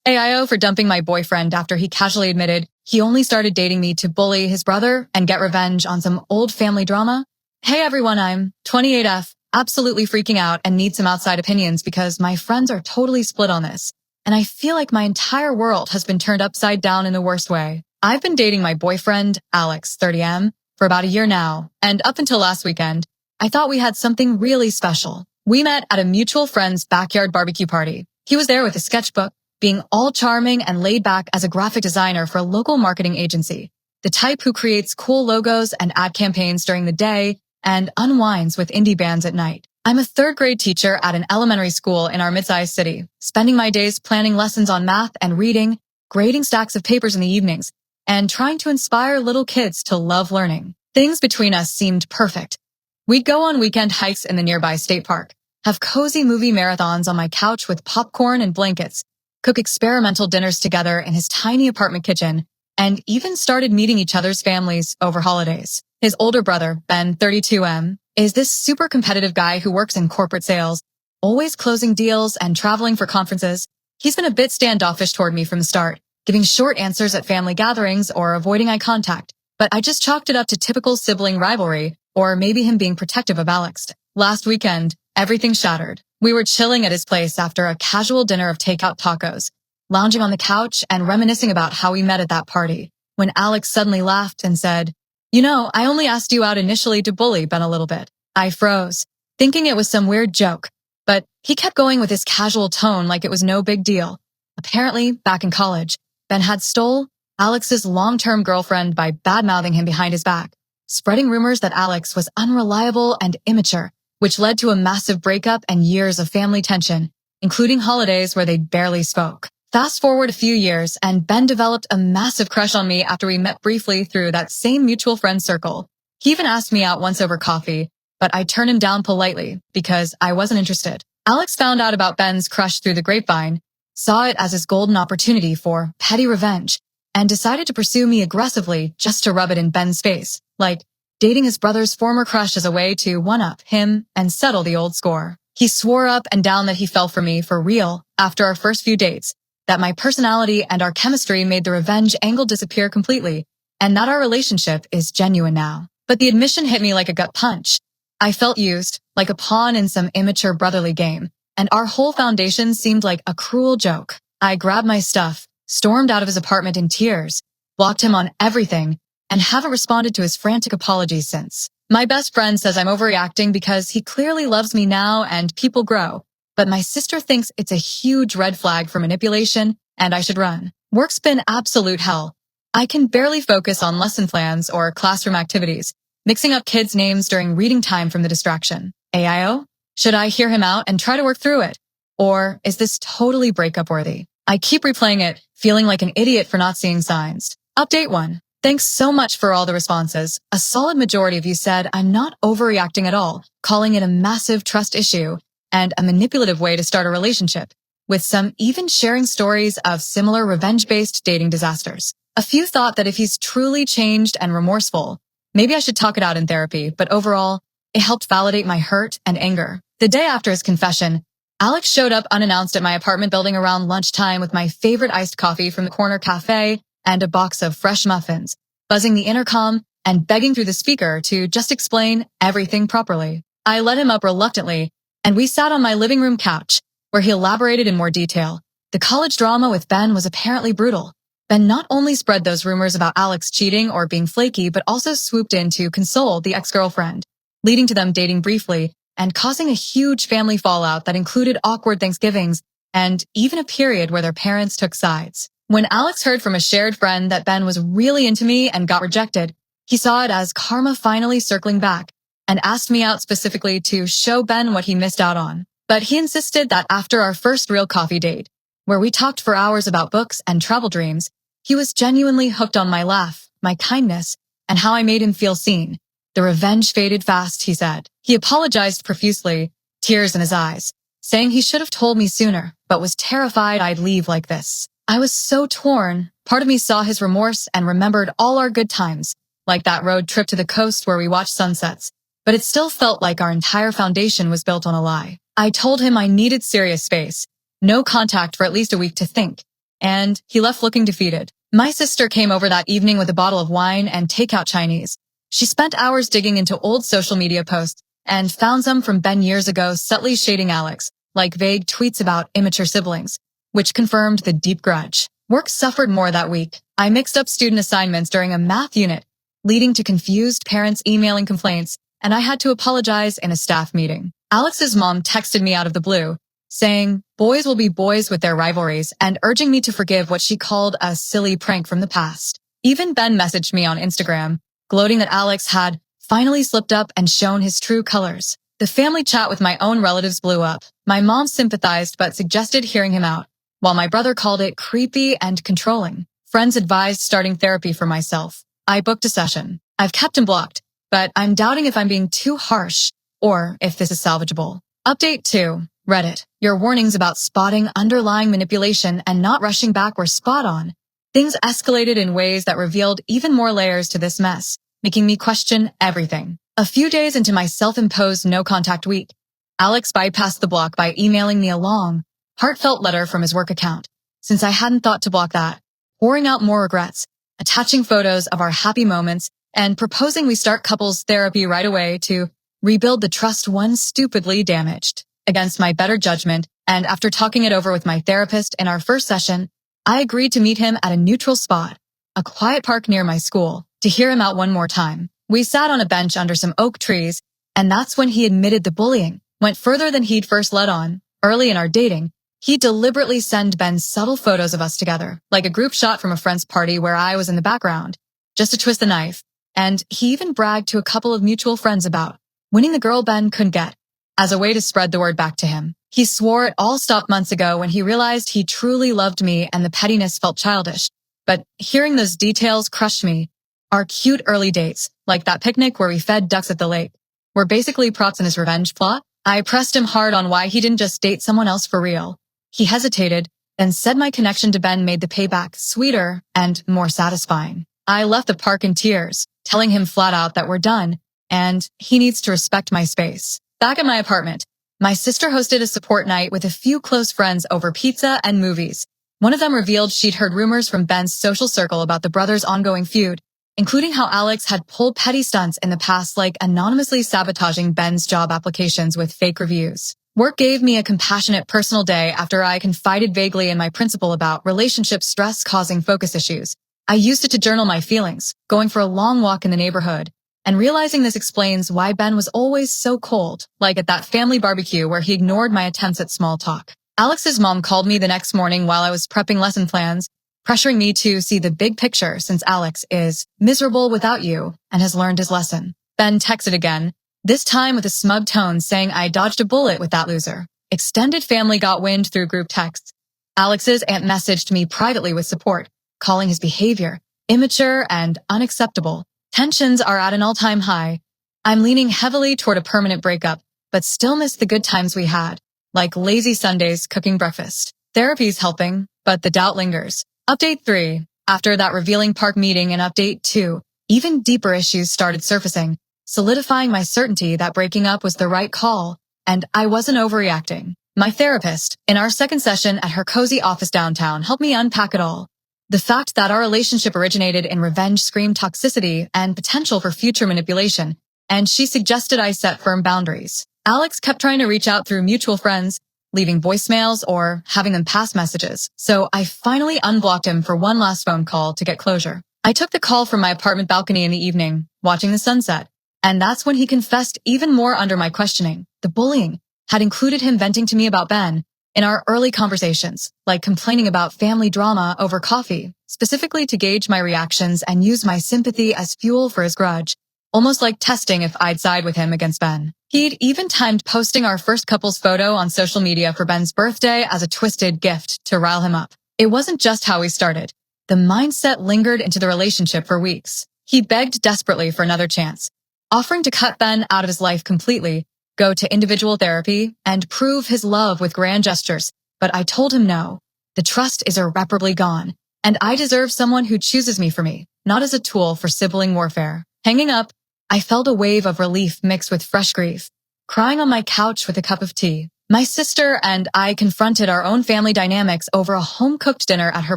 AIO for dumping my boyfriend after he casually admitted he only started dating me to bully his brother and get revenge on some old family drama. Hey everyone, I'm 28F, absolutely freaking out and need some outside opinions because my friends are totally split on this. And I feel like my entire world has been turned upside down in the worst way. I've been dating my boyfriend, Alex, 30M, for about a year now, and up until last weekend, I thought we had something really special. We met at a mutual friend's backyard barbecue party. He was there with a sketchbook, being all charming and laid back as a graphic designer for a local marketing agency, the type who creates cool logos and ad campaigns during the day and unwinds with indie bands at night. I'm a third-grade teacher at an elementary school in our mid-sized city, spending my days planning lessons on math and reading, grading stacks of papers in the evenings, and trying to inspire little kids to love learning. Things between us seemed perfect. We'd go on weekend hikes in the nearby state park, have cozy movie marathons on my couch with popcorn and blankets, cook experimental dinners together in his tiny apartment kitchen, and even started meeting each other's families over holidays. His older brother, Ben, 32M, is this super competitive guy who works in corporate sales, always closing deals and traveling for conferences. He's been a bit standoffish toward me from the start, giving short answers at family gatherings or avoiding eye contact. But I just chalked it up to typical sibling rivalry, or maybe him being protective of Alex. Last weekend, everything shattered. We were chilling at his place after a casual dinner of takeout tacos, lounging on the couch and reminiscing about how we met at that party, when Alex suddenly laughed and said, "You know, I only asked you out initially to bully Ben a little bit." I froze, thinking it was some weird joke, but he kept going with his casual tone like it was no big deal. Apparently, back in college, Ben had stole Alex's long-term girlfriend by bad-mouthing him behind his back, spreading rumors that Alex was unreliable and immature, which led to a massive breakup and years of family tension, including holidays where they barely spoke. Fast forward a few years, and Ben developed a massive crush on me after we met briefly through that same mutual friend circle. He even asked me out once over coffee, but I turned him down politely because I wasn't interested. Alex found out about Ben's crush through the grapevine, saw it as his golden opportunity for petty revenge, and decided to pursue me aggressively just to rub it in Ben's face, like dating his brother's former crush as a way to one-up him and settle the old score. He swore up and down that he fell for me for real after our first few dates, that my personality and our chemistry made the revenge angle disappear completely, and that our relationship is genuine now. But the admission hit me like a gut punch. I felt used, like a pawn in some immature brotherly game, and our whole foundation seemed like a cruel joke. I grabbed my stuff, stormed out of his apartment in tears, blocked him on everything, and haven't responded to his frantic apologies since. My best friend says I'm overreacting because he clearly loves me now and people grow, but my sister thinks it's a huge red flag for manipulation and I should run. Work's been absolute hell. I can barely focus on lesson plans or classroom activities, mixing up kids' names during reading time from the distraction. AIO? Should I hear him out and try to work through it? Or is this totally breakup worthy? I keep replaying it, feeling like an idiot for not seeing signs. Update 1. Thanks so much for all the responses. A solid majority of you said I'm not overreacting at all, calling it a massive trust issue and a manipulative way to start a relationship, with some even sharing stories of similar revenge-based dating disasters. A few thought that if he's truly changed and remorseful, maybe I should talk it out in therapy, but overall, it helped validate my hurt and anger. The day after his confession, Alex showed up unannounced at my apartment building around lunchtime with my favorite iced coffee from the corner cafe and a box of fresh muffins, buzzing the intercom and begging through the speaker to just explain everything properly. I let him up reluctantly, and we sat on my living room couch, where he elaborated in more detail. The college drama with Ben was apparently brutal. Ben not only spread those rumors about Alex cheating or being flaky, but also swooped in to console the ex-girlfriend, leading to them dating briefly and causing a huge family fallout that included awkward Thanksgivings and even a period where their parents took sides. When Alex heard from a shared friend that Ben was really into me and got rejected, he saw it as karma finally circling back and asked me out specifically to show Ben what he missed out on. But he insisted that after our first real coffee date, where we talked for hours about books and travel dreams, he was genuinely hooked on my laugh, my kindness, and how I made him feel seen. The revenge faded fast, he said. He apologized profusely, tears in his eyes, saying he should have told me sooner, but was terrified I'd leave like this. I was so torn. Part of me saw his remorse and remembered all our good times, like that road trip to the coast where we watched sunsets, but it still felt like our entire foundation was built on a lie. I told him I needed serious space, no contact for at least a week to think, and he left looking defeated. My sister came over that evening with a bottle of wine and takeout Chinese. She spent hours digging into old social media posts and found some from Ben years ago subtly shading Alex, like vague tweets about immature siblings, which confirmed the deep grudge. Work suffered more that week. I mixed up student assignments during a math unit, leading to confused parents emailing complaints, and I had to apologize in a staff meeting. Alex's mom texted me out of the blue, saying boys will be boys with their rivalries and urging me to forgive what she called a silly prank from the past. Even Ben messaged me on Instagram, gloating that Alex had finally slipped up and shown his true colors. The family chat with my own relatives blew up. My mom sympathized but suggested hearing him out, while my brother called it creepy and controlling. Friends advised starting therapy for myself. I booked a session. I've kept him blocked, but I'm doubting if I'm being too harsh or if this is salvageable. Update 2. Reddit. Your warnings about spotting underlying manipulation and not rushing back were spot on. Things escalated in ways that revealed even more layers to this mess, making me question everything. A few days into my self-imposed no-contact week, Alex bypassed the block by emailing me a long, heartfelt letter from his work account. Since I hadn't thought to block that, pouring out more regrets, attaching photos of our happy moments, and proposing we start couples therapy right away to rebuild the trust one stupidly damaged. Against my better judgment, and after talking it over with my therapist in our first session, I agreed to meet him at a neutral spot, a quiet park near my school, to hear him out one more time. We sat on a bench under some oak trees, and that's when he admitted the bullying went further than he'd first let on. Early in our dating, he deliberately sent Ben subtle photos of us together, like a group shot from a friend's party where I was in the background, just to twist the knife. And he even bragged to a couple of mutual friends about winning the girl Ben couldn't get, as a way to spread the word back to him. He swore it all stopped months ago when he realized he truly loved me and the pettiness felt childish. But hearing those details crushed me. Our cute early dates, like that picnic where we fed ducks at the lake, were basically props in his revenge plot. I pressed him hard on why he didn't just date someone else for real. He hesitated, then said my connection to Ben made the payback sweeter and more satisfying. I left the park in tears, telling him flat out that we're done, and he needs to respect my space. Back at my apartment, my sister hosted a support night with a few close friends over pizza and movies. One of them revealed she'd heard rumors from Ben's social circle about the brothers' ongoing feud, including how Alex had pulled petty stunts in the past like anonymously sabotaging Ben's job applications with fake reviews. Work gave me a compassionate personal day after I confided vaguely in my principal about relationship stress causing focus issues. I used it to journal my feelings, going for a long walk in the neighborhood, and realizing this explains why Ben was always so cold, like at that family barbecue where he ignored my attempts at small talk. Alex's mom called me the next morning while I was prepping lesson plans, pressuring me to see the big picture since Alex is miserable without you and has learned his lesson. Ben texted again, this time with a smug tone saying I dodged a bullet with that loser. Extended family got wind through group texts. Alex's aunt messaged me privately with support, calling his behavior immature and unacceptable. Tensions are at an all-time high. I'm leaning heavily toward a permanent breakup, but still miss the good times we had, like lazy Sundays cooking breakfast. Therapy's helping, but the doubt lingers. Update 3. After that revealing park meeting and update 2, even deeper issues started surfacing, solidifying my certainty that breaking up was the right call, and I wasn't overreacting. My therapist, in our second session at her cozy office downtown, helped me unpack it all. The fact that our relationship originated in revenge screamed toxicity and potential for future manipulation, and she suggested I set firm boundaries. Alex kept trying to reach out through mutual friends, leaving voicemails or having them pass messages, so I finally unblocked him for one last phone call to get closure. I took the call from my apartment balcony in the evening, watching the sunset, and that's when he confessed even more under my questioning. The bullying had included him venting to me about Ben in our early conversations, like complaining about family drama over coffee, specifically to gauge my reactions and use my sympathy as fuel for his grudge, almost like testing if I'd side with him against Ben. He'd even timed posting our first couple's photo on social media for Ben's birthday as a twisted gift to rile him up. It wasn't just how we started. The mindset lingered into the relationship for weeks. He begged desperately for another chance, offering to cut Ben out of his life completely, go to individual therapy, and prove his love with grand gestures. But I told him no. The trust is irreparably gone, and I deserve someone who chooses me for me, not as a tool for sibling warfare. Hanging up, I felt a wave of relief mixed with fresh grief, crying on my couch with a cup of tea. My sister and I confronted our own family dynamics over a home-cooked dinner at her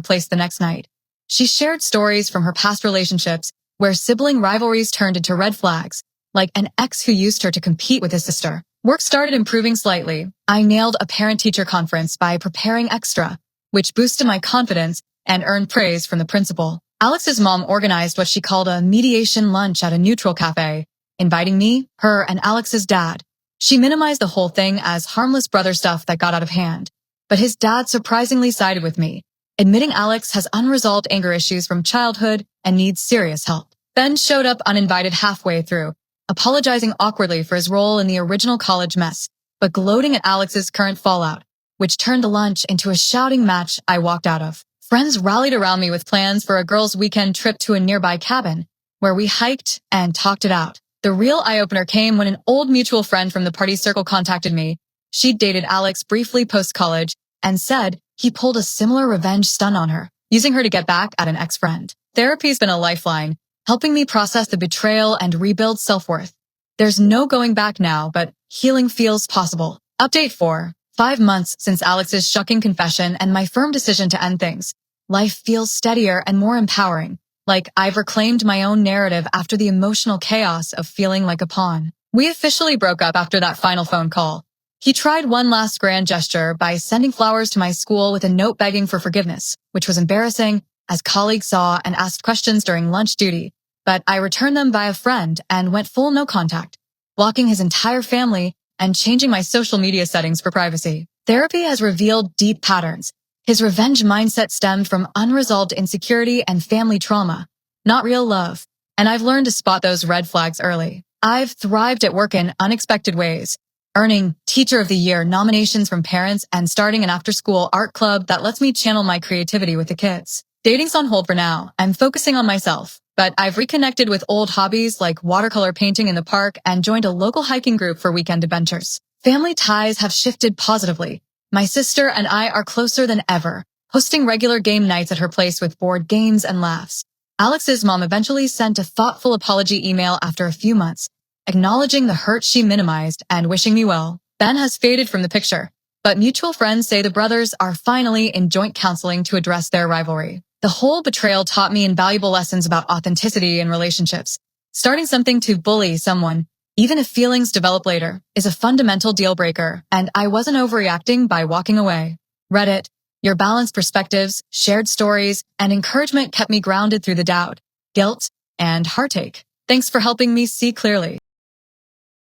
place the next night. She shared stories from her past relationships where sibling rivalries turned into red flags, like an ex who used her to compete with his sister. Work started improving slightly. I nailed a parent-teacher conference by preparing extra, which boosted my confidence and earned praise from the principal. Alex's mom organized what she called a mediation lunch at a neutral cafe, inviting me, her, and Alex's dad. She minimized the whole thing as harmless brother stuff that got out of hand. But his dad surprisingly sided with me, admitting Alex has unresolved anger issues from childhood and needs serious help. Ben showed up uninvited halfway through, apologizing awkwardly for his role in the original college mess, but gloating at Alex's current fallout, which turned the lunch into a shouting match I walked out of. Friends rallied around me with plans for a girls' weekend trip to a nearby cabin, where we hiked and talked it out. The real eye-opener came when an old mutual friend from the party circle contacted me. She'd dated Alex briefly post-college and said he pulled a similar revenge stunt on her, using her to get back at an ex-friend. Therapy's been a lifeline, helping me process the betrayal and rebuild self-worth. There's no going back now, but healing feels possible. Update 4. 5 months since Alex's shocking confession and my firm decision to end things. Life feels steadier and more empowering, like I've reclaimed my own narrative after the emotional chaos of feeling like a pawn. We officially broke up after that final phone call. He tried one last grand gesture by sending flowers to my school with a note begging for forgiveness, which was embarrassing as colleagues saw and asked questions during lunch duty, but I returned them by a friend and went full no contact, blocking his entire family and changing my social media settings for privacy. Therapy has revealed deep patterns. His revenge mindset stemmed from unresolved insecurity and family trauma, not real love, and I've learned to spot those red flags early. I've thrived at work in unexpected ways, earning Teacher of the Year nominations from parents and starting an after-school art club that lets me channel my creativity with the kids. Dating's on hold for now. I'm focusing on myself, but I've reconnected with old hobbies like watercolor painting in the park and joined a local hiking group for weekend adventures. Family ties have shifted positively. My sister and I are closer than ever, hosting regular game nights at her place with board games and laughs. Alex's mom eventually sent a thoughtful apology email after a few months, acknowledging the hurt she minimized and wishing me well. Ben has faded from the picture, but mutual friends say the brothers are finally in joint counseling to address their rivalry. The whole betrayal taught me invaluable lessons about authenticity in relationships. Starting something to bully someone, even if feelings develop later, is a fundamental deal breaker, and I wasn't overreacting by walking away. Reddit, your balanced perspectives, shared stories, and encouragement kept me grounded through the doubt, guilt, and heartache. Thanks for helping me see clearly.